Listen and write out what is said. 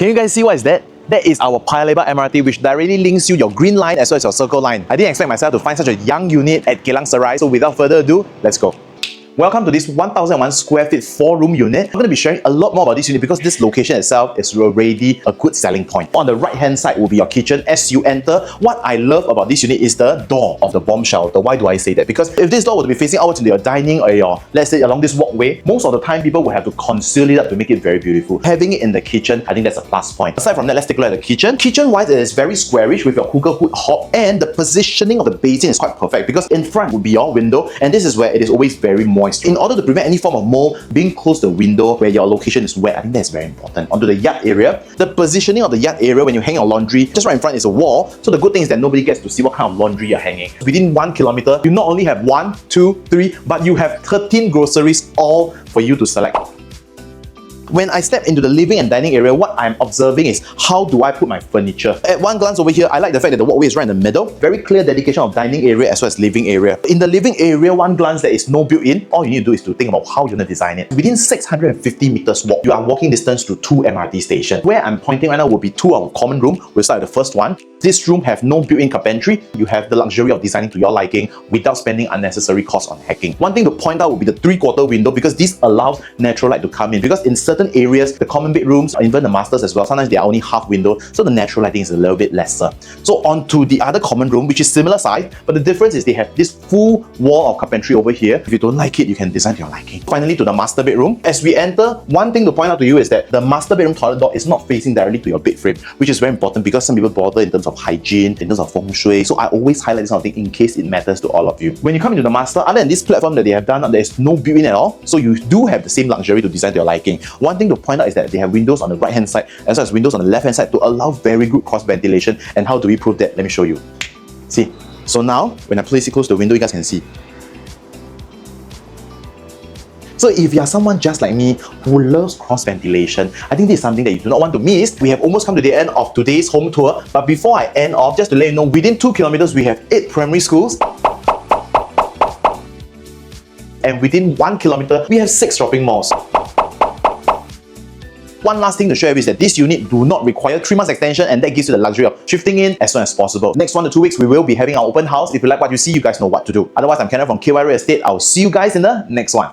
Can you guys see what is that? That is our Paya Lebar MRT, which directly links you your green line as well as your circle line. I didn't expect myself to find such a young unit at Geylang Serai, so without further ado, let's go. Welcome to this 1001 square feet 4-room unit. I'm going to be sharing a lot more about this unit because this location itself is already a good selling point. On the right hand side will be your kitchen as you enter. What I love about this unit is the door of the bomb shelter. Why do I say that? Because if this door were to be facing outwards into your dining or your, let's say, along this walkway, most of the time people will have to conceal it up to make it very beautiful. Having it in the kitchen, I think that's a plus point. Aside from that, let's take a look at the kitchen. Kitchen-wise, it is very squarish with your hooker hood hob, and the positioning of the basin is quite perfect because in front would be your window, and this is where it is always very moist. In order to prevent any form of mold being close to the window where your location is wet, I think that's very important. Onto the yard area, the positioning of the yard area when you hang your laundry, just right in front is a wall. So the good thing is that nobody gets to see what kind of laundry you're hanging. Within 1 kilometer, you not only have 1, 2, 3, but you have 13 groceries all for you to select. When I step into the living and dining area, what I'm observing is how do I put my furniture. At one glance over here, I like the fact that the walkway is right in the middle. Very clear dedication of dining area as well as living area. In the living area, one glance there is no built-in. All you need to do is to think about how you're going to design it. Within 650 meters walk, you are walking distance to 2 MRT stations. Where I'm pointing right now will be 2 of our common room. We'll start with the first one. This room have no built-in carpentry. You have the luxury of designing to your liking without spending unnecessary costs on hacking. One thing to point out would be the 3/4 window because this allows natural light to come in. Because in certain areas, the common bedrooms, or even the masters as well, sometimes they are only half window, so the natural lighting is a little bit lesser. So on to the other common room, which is similar size, but the difference is they have this full wall of carpentry over here. If you don't like it, you can design to your liking. Finally, to the master bedroom. As we enter, one thing to point out to you is that the master bedroom toilet door is not facing directly to your bed frame, which is very important because some people bother in terms of hygiene, in terms of feng shui. So I always highlight this kind of thing in case it matters to all of you. When you come into the master, other than this platform that they have done, there is no built-in at all. So you do have the same luxury to design to your liking. One thing to point out is that they have windows on the right hand side as well as windows on the left hand side to allow very good cross ventilation. And how do we prove that? Let me show you. See, so now when I place it close to the window, you guys can see. So if you are someone just like me who loves cross ventilation, I think this is something that you do not want to miss. We have almost come to the end of today's home tour, but before I end off, just to let you know, within 2 kilometers we have 8 primary schools, and within 1 kilometer we have 6 shopping malls. One last thing to share is that this unit do not require 3 months extension, and that gives you the luxury of shifting in as soon as possible. Next 1 to 2 weeks, we will be having our open house. If you like what you see, you guys know what to do. Otherwise, I'm Kenneth from KY Real Estate. I'll see you guys in the next one.